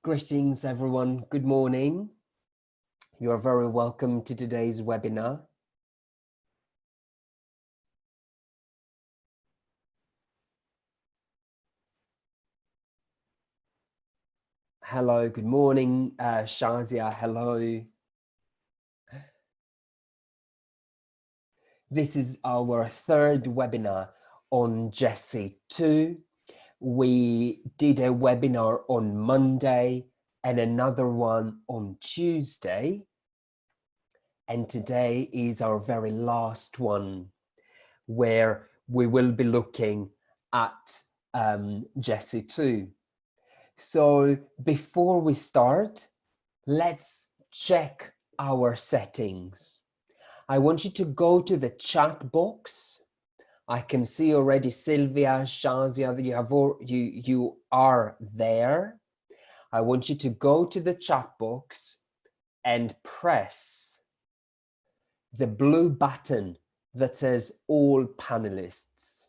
Greetings, everyone. Good morning. You are very welcome to today's webinar. Hello, good morning, Shazia. Hello. This is our third webinar on GESE 2. We did a webinar on Monday and another one on Tuesday. And today is our very last one, where we will be looking at GESE 2. So before we start, let's check our settings. I want you to go to the chat box. I can see already Sylvia, Shazia, you are there. I want you to go to the chat box and press the blue button that says all panelists.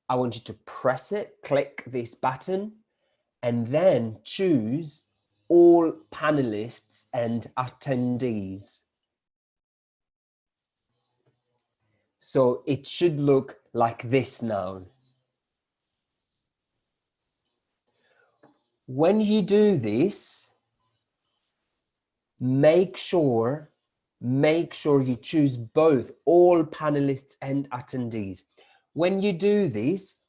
I want you to press it, click this button, and then choose all panelists and attendees. So it should look like this now. When you do this, make sure you choose both all panelists and attendees. When you do this,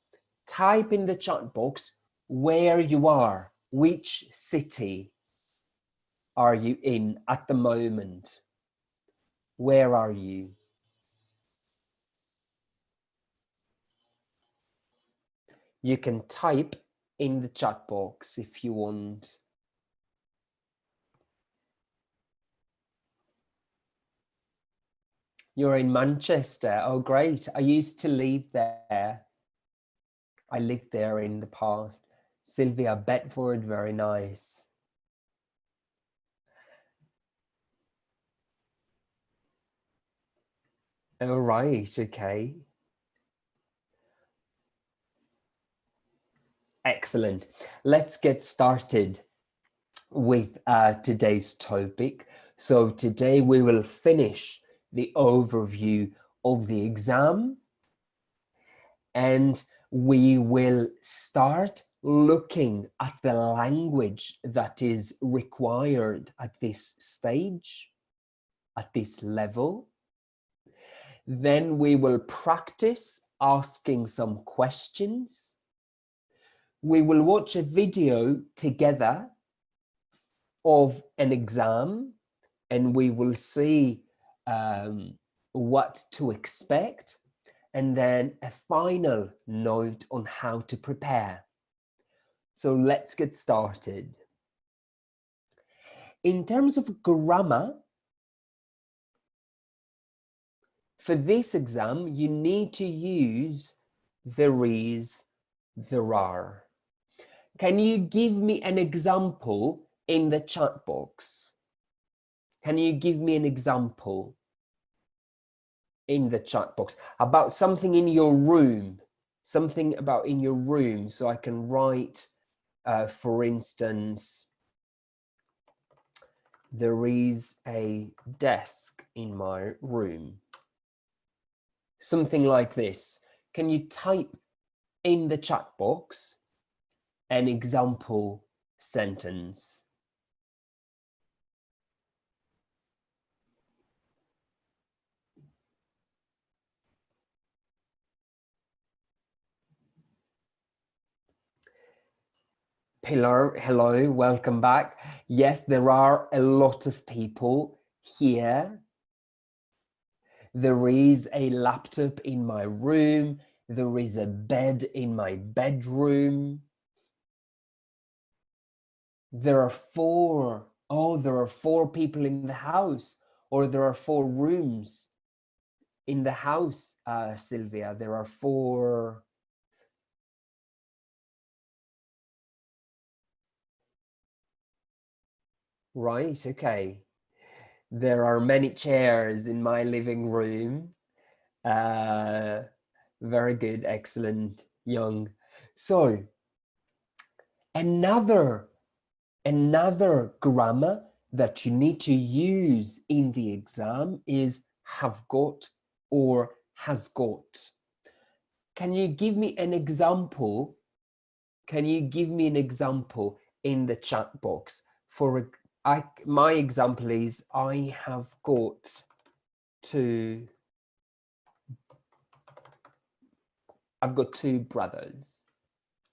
type in the chat box where you are, which city are you in at the moment? Where are you? You can type in the chat box if you want. You're in Manchester. Oh, great. I used to live there. I lived there in the past. Sylvia, Bedford, very nice. All right, okay. Excellent. Let's get started with today's topic. So today we will finish the overview of the exam, and we will start looking at the language that is required at this stage, at this level. Then we will practice asking some questions. We will watch a video together of an exam, and we will see what to expect, and then a final note on how to prepare. So let's get started. In terms of grammar, for this exam, you need to use there is, there are. Can you give me an example in the chat box? Can you give me an example in the chat box about something in your room? Something about in your room, so I can write, for instance, there is a desk in my room. Something like this. Can you type in the chat box an example sentence? Pilar, hello, welcome back. Yes, there are a lot of people here. There is a laptop in my room. There is a bed in my bedroom. There are four. Oh, there are 4 people in the house, or there are 4 rooms in the house, Sylvia. There are 4. Right, okay. There are many chairs in my living room. Very good, excellent, Young. So Another grammar that you need to use in the exam is have got or has got. Can you give me an example? Can you give me an example in the chat box? My example is I have got I've got two brothers.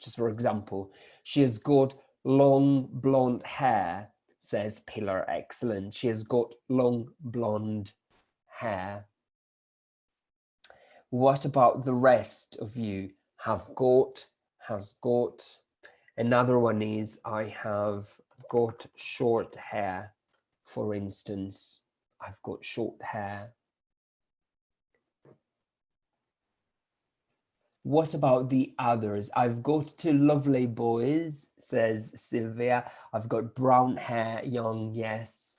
Just for example, she has got long blonde hair, says Pilar. Excellent. She has got long blonde hair. What about the rest of you? Have got, has got. Another one is I have got short hair, for instance. I've got short hair. What about the others? I've got two lovely boys, says Sylvia. I've got brown hair, young, yes.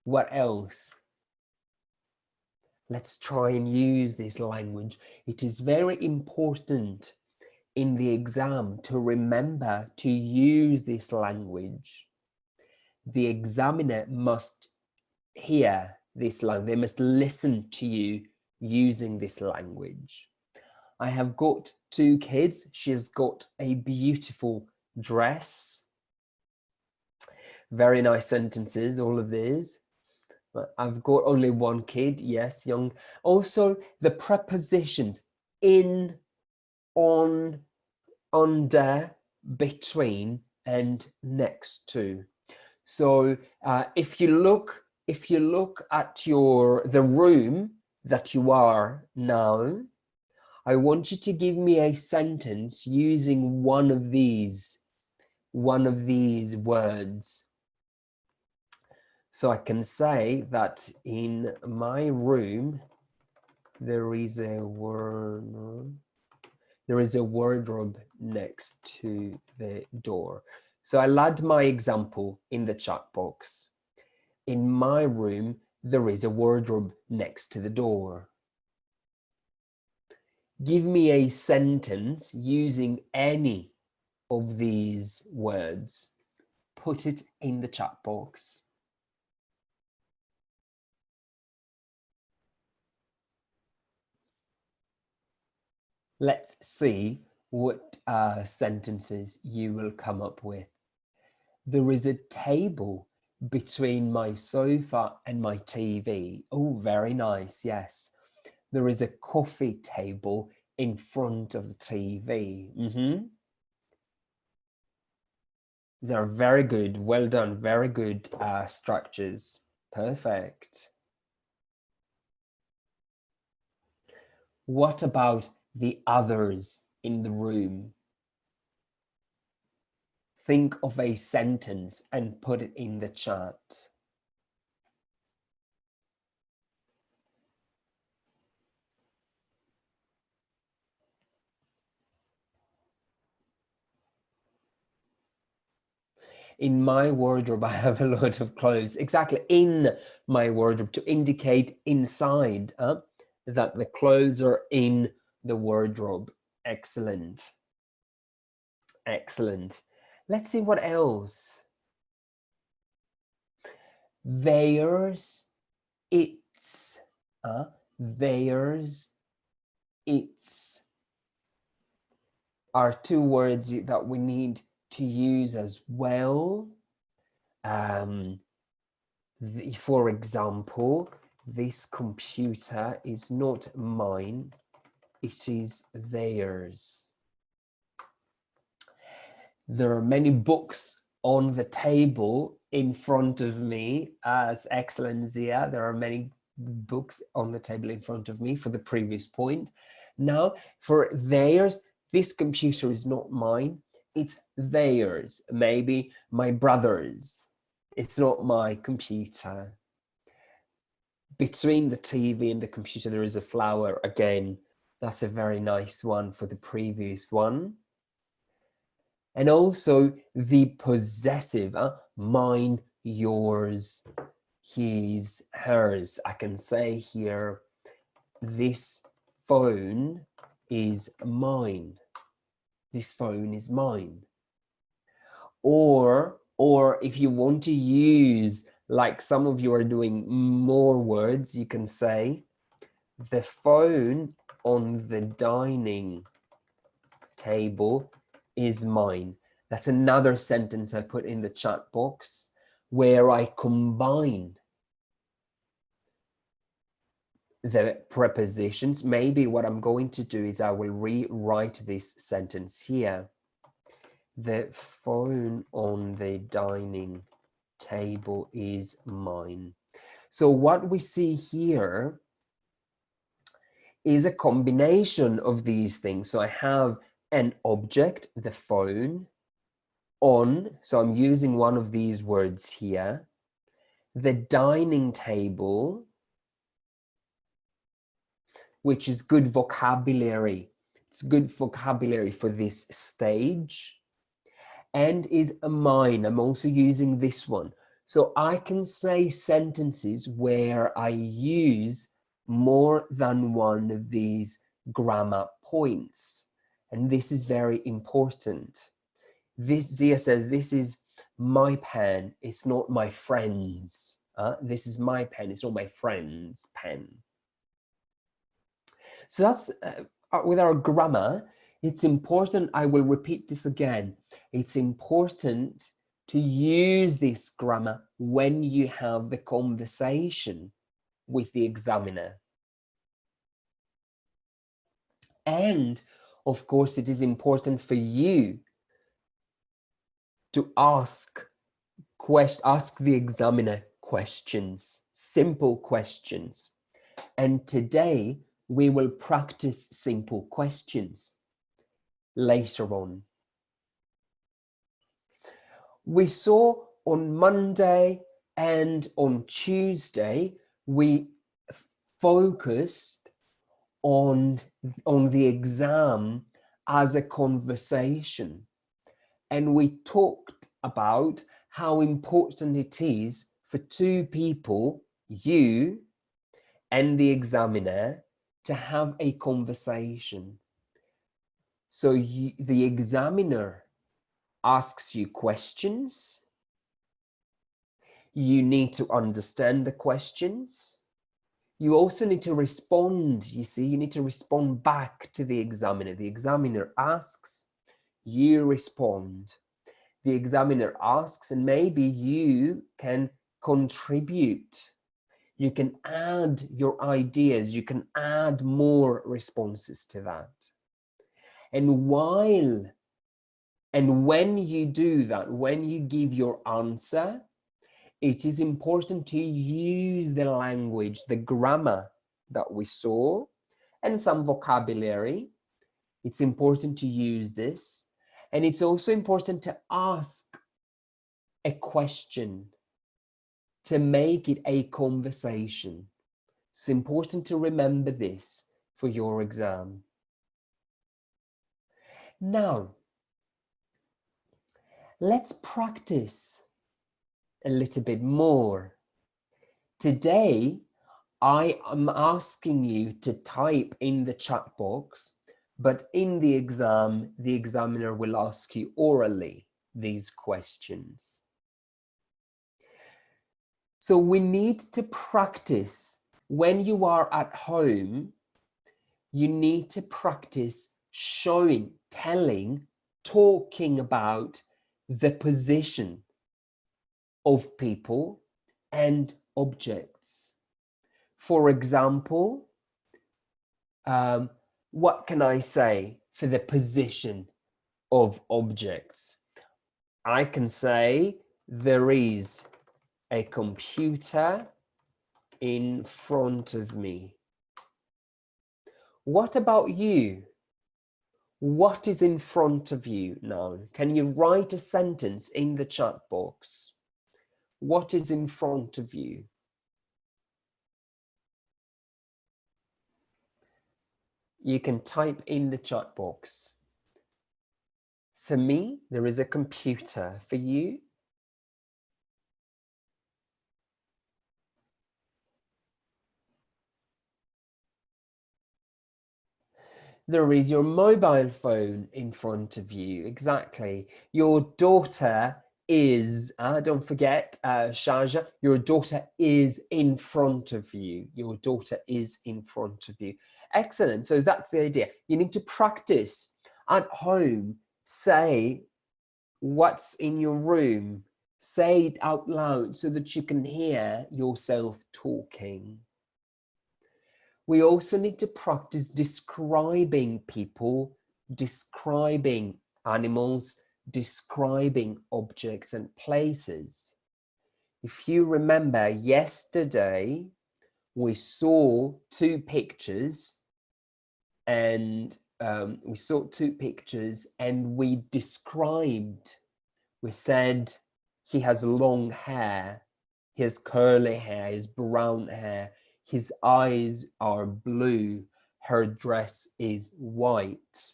What else? Let's try and use this language. It is very important in the exam to remember to use this language. The examiner must hear this language. They must listen to you using this language. I have got two kids. She has got a beautiful dress. Very nice sentences, all of these. I've got only one kid. Yes, young. Also, the prepositions in, on, under, between, and next to. So if you look at the room that you are now, I want you to give me a sentence using one of these words. So I can say that in my room there is a wardrobe next to the door. So I'll add my example in the chat box. In my room there is a wardrobe next to the door. Give me a sentence using any of these words. Put it in the chat box. Let's see what sentences you will come up with. There is a table between my sofa and my TV. Oh, very nice, yes. There is a coffee table in front of the TV. These are very good, well done, very good structures. Perfect. What about the others in the room? Think of a sentence and put it in the chat. In my wardrobe, I have a lot of clothes. Exactly, in my wardrobe, to indicate inside that the clothes are in the wardrobe. Excellent. Excellent. Let's see what else. Theirs, its, theirs, its are two words that we need to use as well. For example, this computer is not mine, it is theirs. There are many books on the table in front of me. As excellent, Zia. There are many books on the table in front of me for the previous point. Now, for theirs, this computer is not mine, it's theirs. Maybe my brother's. It's not my computer. Between the TV and the computer, there is a flower. Again, that's a very nice one for the previous one. And also the possessive, mine, yours, his, hers. I can say here, this phone is mine. This phone is mine. Or if you want to use, like some of you are doing, more words, you can say, the phone on the dining table is mine. That's another sentence I put in the chat box where I combine the prepositions. Maybe what I'm going to do is I will rewrite this sentence here. The phone on the dining table is mine. So what we see here is a combination of these things. So I have an object, the phone, on, so I'm using one of these words here, the dining table, which is good vocabulary. It's good vocabulary for this stage, and is a mine. I'm also using this one. So I can say sentences where I use more than one of these grammar points. And this is very important. This, Zia says, this is my pen, it's not my friend's. This is my pen, it's not my friend's pen. So that's, with our grammar, it's important, I will repeat this again, it's important to use this grammar when you have the conversation with the examiner. And of course, it is important for you to ask the examiner questions, simple questions. And today we will practice simple questions later on. We saw on Monday and on Tuesday, we focused on the exam as a conversation. And we talked about how important it is for two people, you and the examiner, to have a conversation. So the examiner asks you questions. You need to understand the questions. You also need to respond. You see, you need to respond back to the examiner. The examiner asks, you respond. The examiner asks, and maybe you can contribute. You can add your ideas. You can add more responses to that. And when you do that, when you give your answer, it is important to use the language, the grammar that we saw, and some vocabulary. It's important to use this. And it's also important to ask a question to make it a conversation. It's important to remember this for your exam. Now, let's practice a little bit more. Today, I am asking you to type in the chat box, but in the exam, the examiner will ask you orally these questions. So we need to practice. When you are at home, you need to practice showing, telling, talking about the position of people and objects. For example, what can I say for the position of objects? I can say there is a computer in front of me. What about you? What is in front of you now? Can you write a sentence in the chat box? What is in front of you? You can type in the chat box. For me, there is a computer. For you? There is your mobile phone in front of you. Exactly. Your daughter is, don't forget, Shaja, your daughter is in front of you. Your daughter is in front of you. Excellent. So that's the idea. You need to practice at home. Say what's in your room. Say it out loud so that you can hear yourself talking. We also need to practice describing people, describing animals, describing objects and places. If you remember, yesterday we saw two pictures and we described. We said he has long hair, he has curly hair, he has brown hair, his eyes are blue, her dress is white,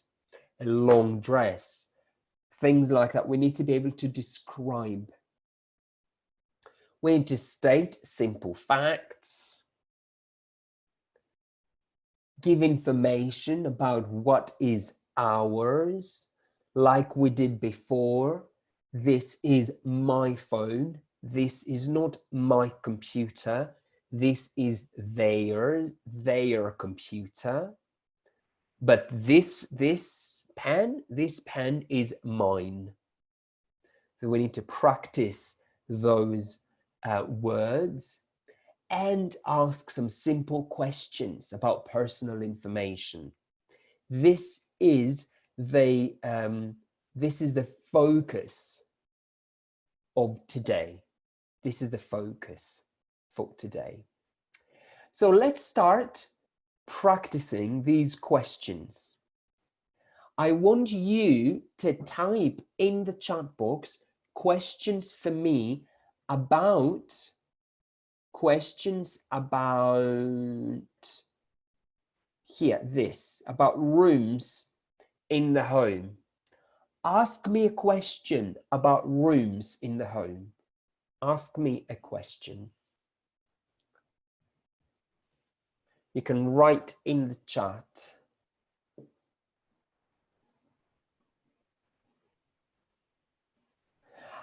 a long dress, things like that. We need to be able to describe. We need to state simple facts, give information about what is ours, like we did before. This is my phone. This is not my computer. This is their computer. But this pen is mine. So we need to practice those words and ask some simple questions about personal information. This is the focus of today. This is the focus for today. So let's start practicing these questions. I want you to type in the chat box questions for me about about rooms in the home. Ask me a question about rooms in the home. Ask me a question. You can write in the chat.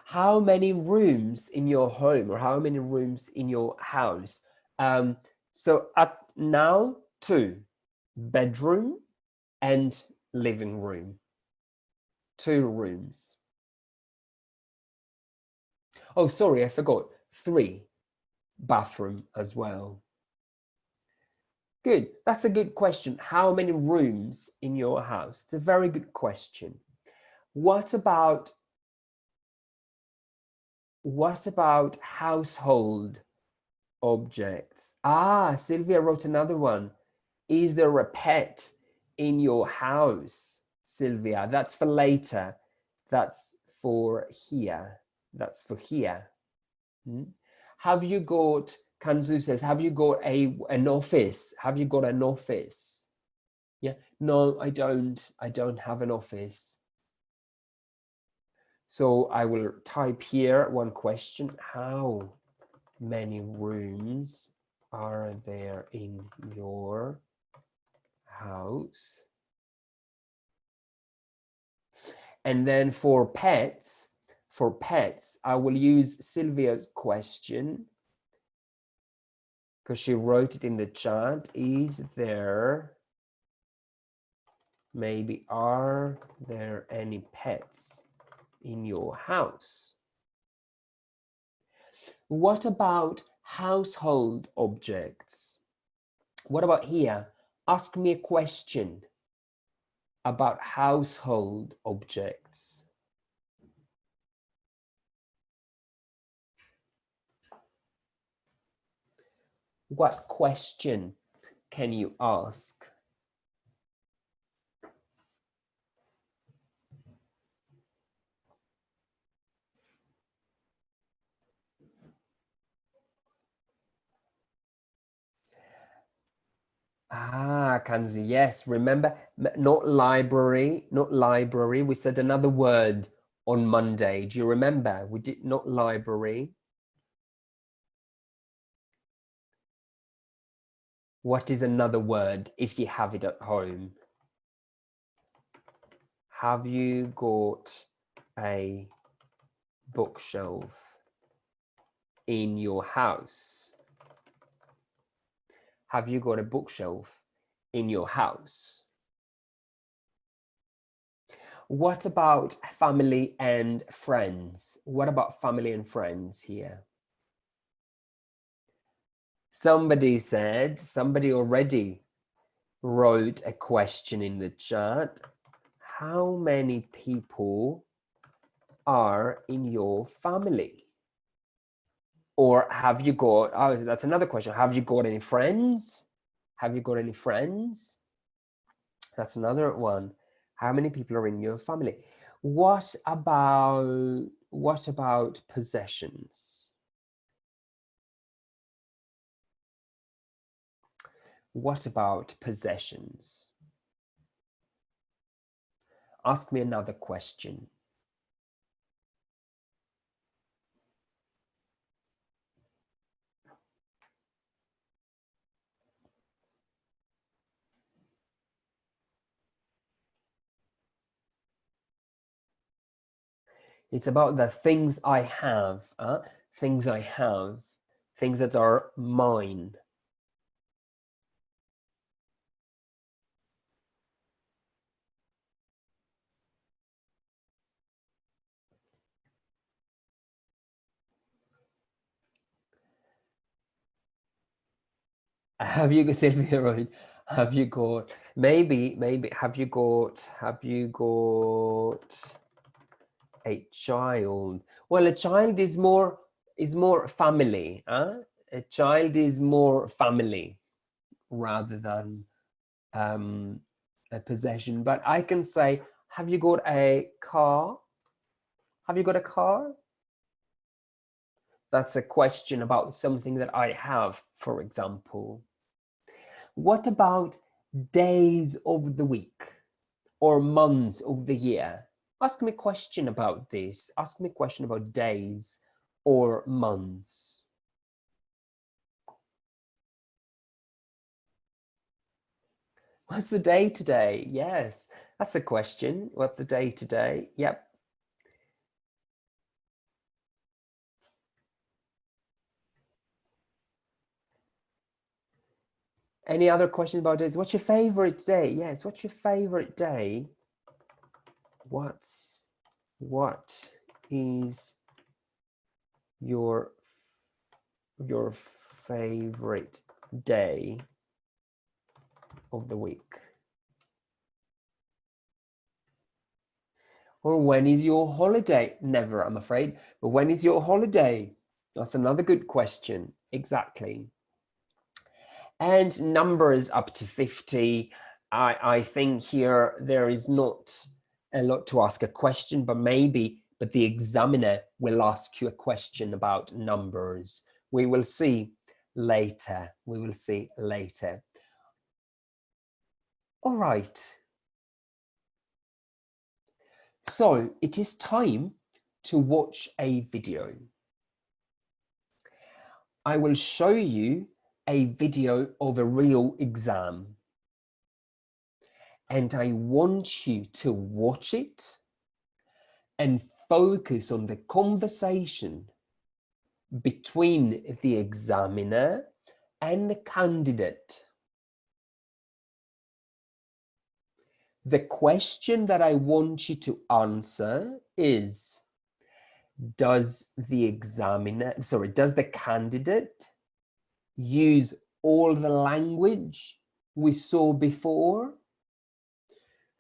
How many rooms in your home or how many rooms in your house? So at now, 2, bedroom and living room, 2 rooms. Oh, sorry, I forgot, 3, bathroom as well. Good, that's a good question. How many rooms in your house? It's a very good question. What about household objects? Sylvia wrote another one. Is there a pet in your house, Sylvia? That's for later. That's for here. That's for here. Have you got, Kanzu says, have you got an office? Have you got an office? Yeah, no, I don't have an office. So I will type here one question. How many rooms are there in your house? And then for pets, I will use Sylvia's question because she wrote it in the chat. Is there, maybe, are there any pets in your house? What about household objects? What about here? Ask me a question about household objects. What question can you ask? Kanzi, yes. Remember, not library. We said another word on Monday. Do you remember? We did not library. What is another word if you have it at home? Have you got a bookshelf in your house? Have you got a bookshelf in your house? What about family and friends? What about family and friends here? Somebody said, somebody already wrote a question in the chat. How many people are in your family? Or have you got, oh, that's another question. Have you got any friends? Have you got any friends? That's another one. How many people are in your family? What about possessions? What about possessions? Ask me another question. It's about the things I have, things I have, things that are mine. Have you got Sylvia Royd? Have you got maybe have you got a child? Well, a child is more family, huh? A child is more family rather than a possession. But I can say, have you got a car? Have you got a car? That's a question about something that I have, for example. What about days of the week or months of the year? Ask me a question about this. Ask me a question about days or months. What's the day today? Yes, that's a question. What's the day today? Yep. Any other questions about this? What's your favorite day? Yes, what's your favorite day? What is your favorite day of the week? Or when is your holiday? Never, I'm afraid. But when is your holiday? That's another good question. Exactly. And numbers up to 50. I think here there is not a lot to ask a question, but the examiner will ask you a question about numbers. We will see later. We will see later. All right. So it is time to watch a video. I will show you a video of a real exam. And I want you to watch it and focus on the conversation between the examiner and the candidate. The question that I want you to answer is, does the candidate use all the language we saw before?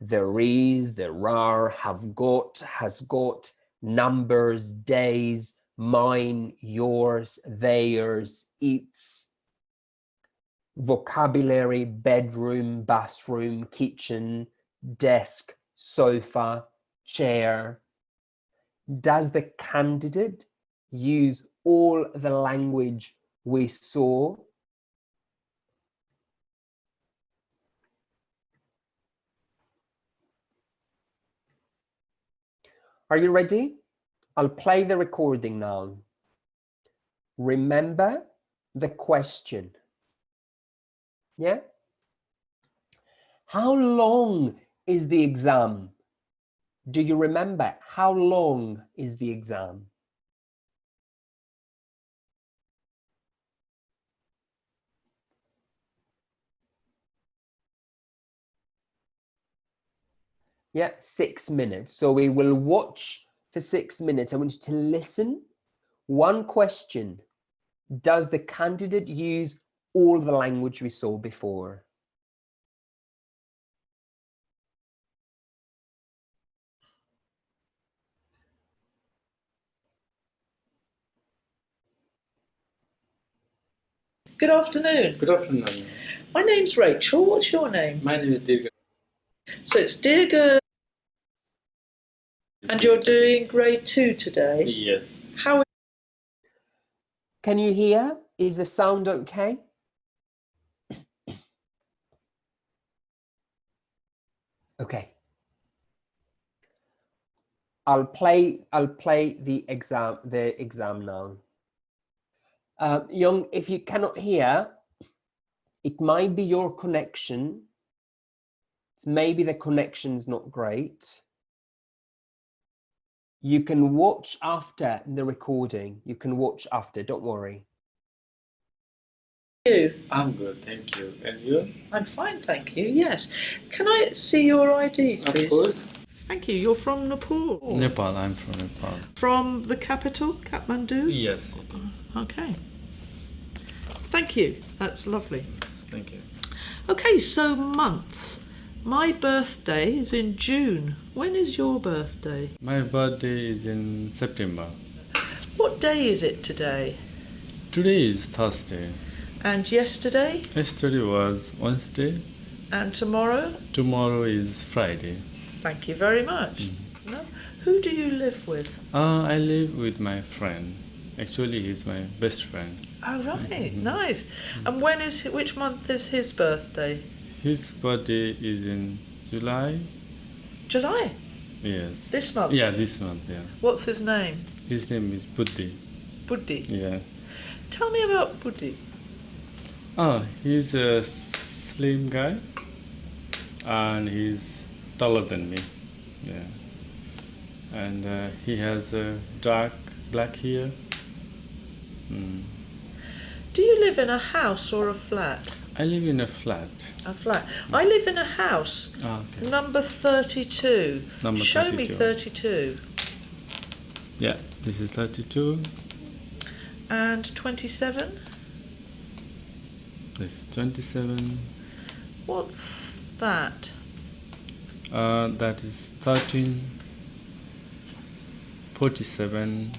There is, there are, have got, has got, numbers, days, mine, yours, theirs, its, vocabulary, bedroom, bathroom, kitchen, desk, sofa, chair. Does the candidate use all the language we saw? Are you ready? I'll play the recording now. Remember the question. Yeah? How long is the exam? Do you remember how long is the exam? Yeah, 6 minutes. So we will watch for 6 minutes. I want you to listen. One question. Does the candidate use all the language we saw before? Good afternoon. Good afternoon. My name's Rachel. What's your name? My name is Dirga. So it's Dear Girl, and you're doing grade 2 today. Yes. How? Can you hear? Is the sound okay? Okay. I'll play the exam now. Young, if you cannot hear, it might be your connection. It's maybe the connection's not great. You can watch after the recording. You can watch after, don't worry. You? I'm good, thank you. And you? I'm fine, thank you. Yes. Can I see your ID, please? Of course. Thank you. You're from Nepal? Nepal, I'm from Nepal. From the capital, Kathmandu? Yes, it is. Okay. Thank you. That's lovely. Thank you. Okay, so month. My birthday is in June. When is your birthday? My birthday is in September. What day is it today? Today is Thursday. And yesterday? Yesterday was Wednesday. And tomorrow? Tomorrow is Friday. Thank you very much. No? Who do you live with? I live with my friend. Actually, he's my best friend. Oh, right. Nice. And which month is his birthday? His birthday is in July. July? Yes. This month? Yeah, this month, yeah. What's his name? His name is Buddhi. Buddhi. Yeah. Tell me about Buddhi. Oh, he's a slim guy. And he's taller than me. Yeah. And he has a dark black hair. Do you live in a house or a flat? I live in a flat. A flat. I live in a house. Oh, okay. Number 32. Number Show 32. me 32. Yeah, this is 32. And 27? This is 27. What's that? That is 13. 47.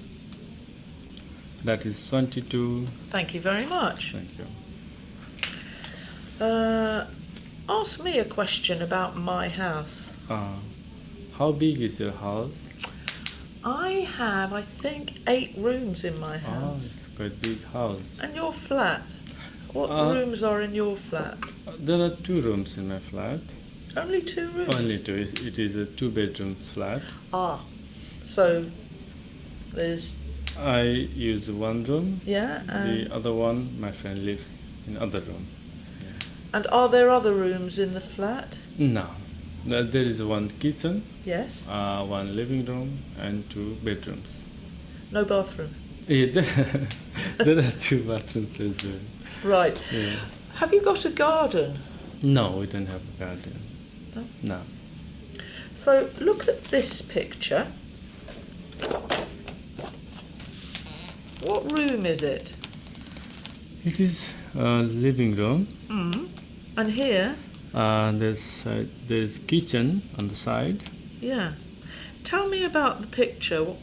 That is 22. Thank you very much. Thank you. Ask me a question about my house. How big is your house? I have, I think, 8 rooms in my house. Oh, it's quite a big house. And your flat? What rooms are in your flat? There are 2 rooms in my flat. Only 2 rooms? Only 2. It is a 2-bedroom flat. Ah, so there's... I use 1 room. Yeah. The other one, my friend lives in other room. Yeah. And are there other rooms in the flat? No. There is 1 kitchen. Yes. 1 living room and 2 bedrooms. No bathroom? Yeah, there are 2 bathrooms as well. Right. Yeah. Have you got a garden? No, we don't have a garden. No? No. So look at this picture. What room is it? It is a living room. And here? There's kitchen on the side. Yeah. Tell me about the picture. What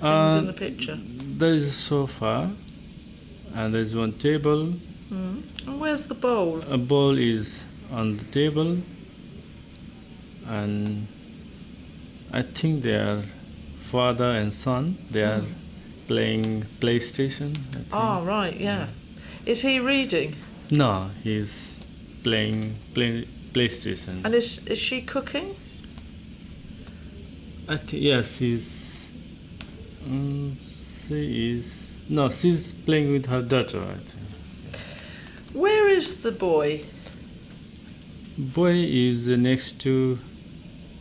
things in the picture? There is a sofa, and there's 1 table. And where's the bowl? A bowl is on the table, and I think they are father and son. They are playing PlayStation, I think. Ah, right, yeah. Is he reading? No, he's playing PlayStation. And is she cooking? I think yes, she's. She is. No, she's playing with her daughter, I think. Where is the boy? Boy is next to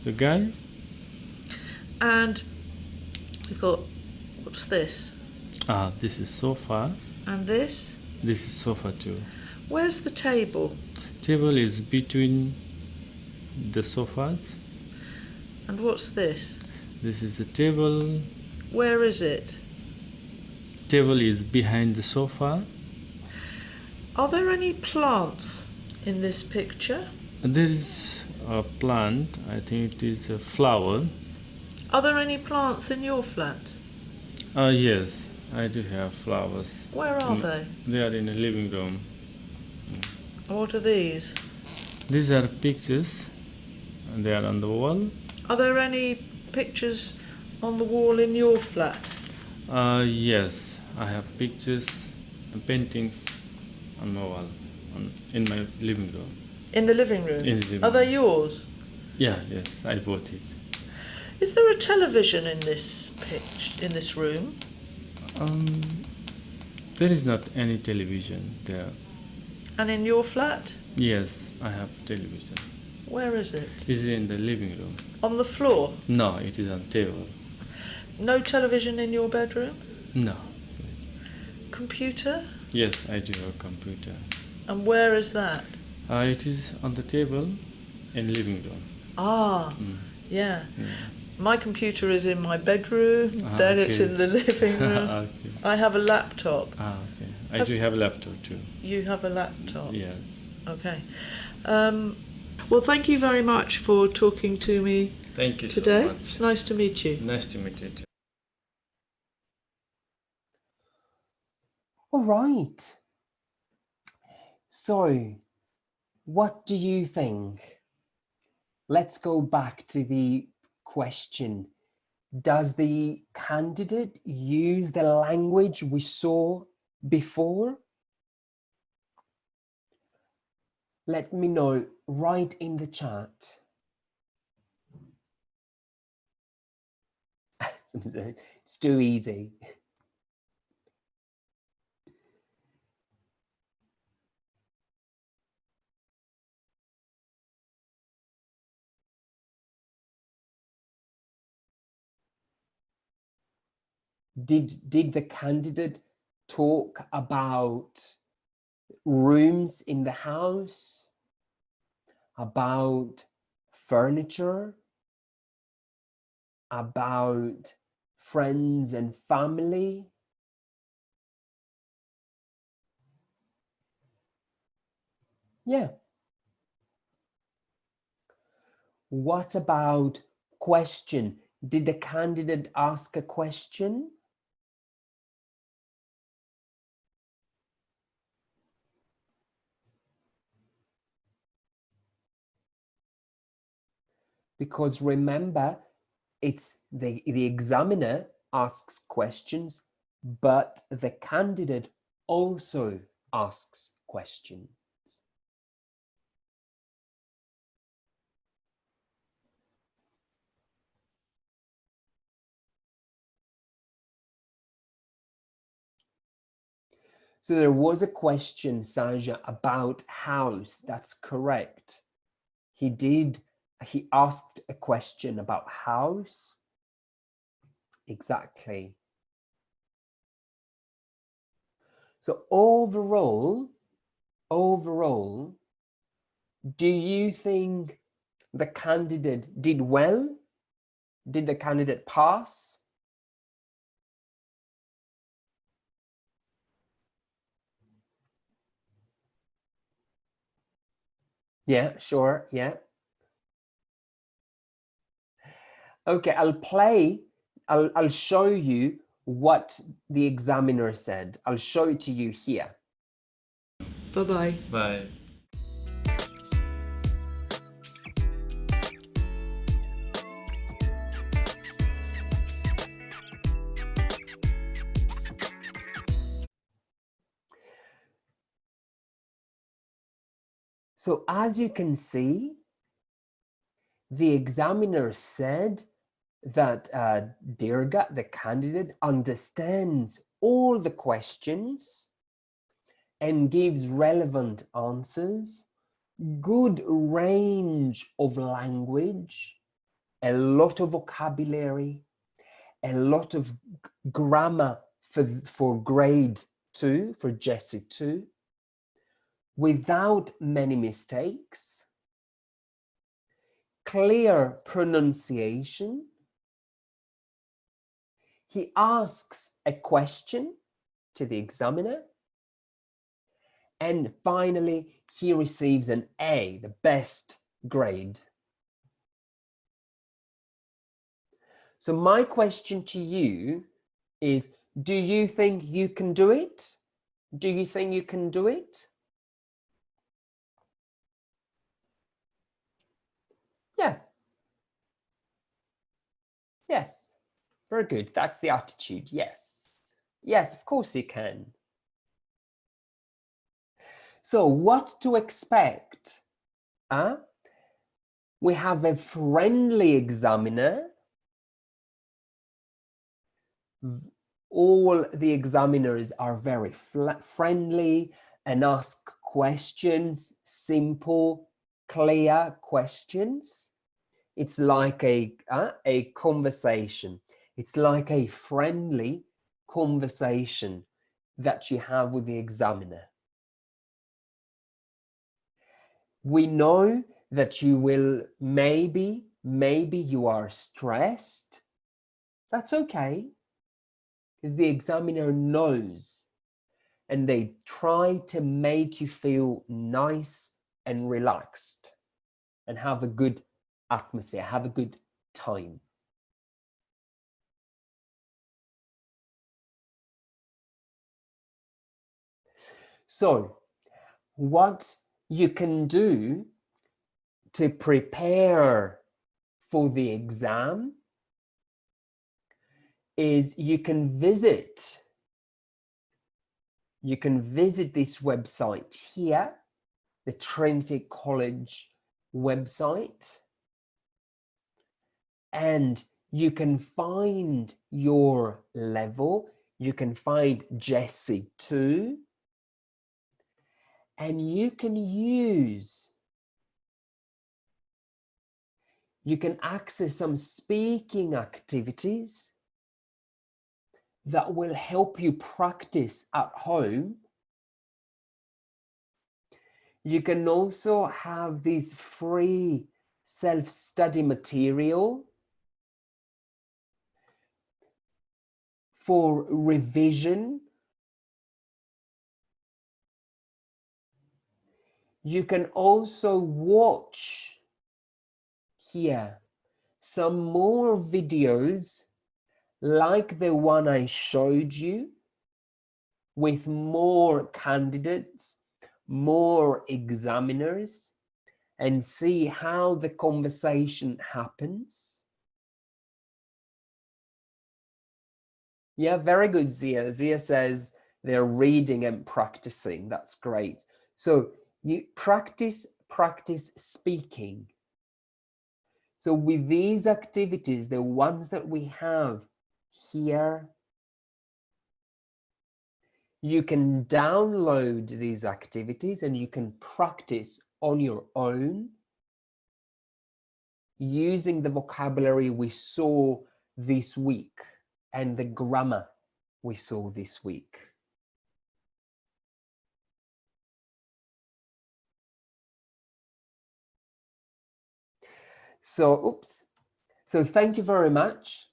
the guy. And we've got, what's this? Ah, this is sofa. And this? This is sofa too. Where's the table? Table is between the sofas. And what's this? This is the table. Where is it? Table is behind the sofa. Are there any plants in this picture? There is a plant. I think it is a flower. Are there any plants in your flat? Yes, I do have flowers. Where are they? They are in the living room. What are these? These are pictures, and they are on the wall. Are there any pictures on the wall in your flat? Yes, I have pictures and paintings on my wall, in my living room. In the living room? In the living Are they room. yours? Yeah, yes, I bought it. Is there a television in this room? There is not any television there. And in your flat? Yes, I have television. Where is it? It is in the living room. On the floor? No, it is on table. No television in your bedroom? No. Computer? Yes, I do have a computer. And where is that? It is on the table in living room. Ah, yeah. My computer is in my bedroom, then it's okay. in the living room. Okay. I have a laptop. Okay. I do have a laptop too. You have a laptop? Yes. Okay. Well, thank you very much for talking to me Thank you today. so much. It's nice to meet you. Nice to meet you too. All right. So, what do you think? Let's go back to the question. Does the candidate use the language we saw before? Let me know right in the chat. It's too easy. Did the candidate talk about rooms in the house, about furniture, about friends and family? Yeah. What about question? Did the candidate ask a question? Because remember, it's the examiner asks questions, but the candidate also asks questions. So there was a question, Sanja, about house. That's correct. He asked a question about house. Exactly. So overall, do you think the candidate did well? Did the candidate pass? Yeah, sure, yeah. Okay, I'll show you what the examiner said. I'll show it to you here. Bye-bye. Bye. So as you can see, the examiner said that Dirga, the candidate, understands all the questions and gives relevant answers, good range of language, a lot of vocabulary, a lot of grammar for grade 2, for GESE 2, without many mistakes, clear pronunciation. He asks a question to the examiner, and finally he receives an A, the best grade. So my question to you is, do you think you can do it? Do you think you can do it? Yeah. Yes. Very good. That's the attitude. Yes. Yes, of course you can. So what to expect? We have a friendly examiner. All the examiners are very friendly and ask questions, simple, clear questions. It's like a conversation. It's like a friendly conversation that you have with the examiner. We know that you will maybe you are stressed. That's okay, because the examiner knows, and they try to make you feel nice and relaxed and have a good atmosphere, have a good time. So what you can do to prepare for the exam is you can visit this website here, the Trinity College website, and you can find your level. You can find GESE 2, and you can access some speaking activities that will help you practice at home. You can also have this free self-study material for revision. You can also watch here some more videos like the one I showed you, with more candidates, more examiners, and see how the conversation happens. Yeah, very good, Zia. Zia says they're reading and practicing. That's great. So you practice speaking. So with these activities, the ones that we have here, you can download these activities and you can practice on your own using the vocabulary we saw this week and the grammar we saw this week. So thank you very much.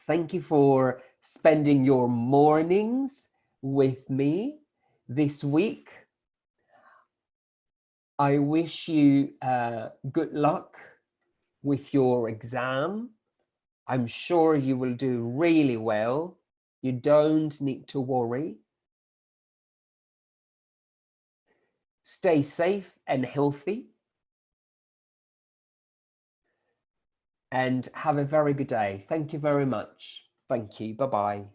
Thank you for spending your mornings with me this week. I wish you good luck with your exam. I'm sure you will do really well. You don't need to worry. Stay safe and healthy. And have a very good day. Thank you very much. Thank you. Bye-bye.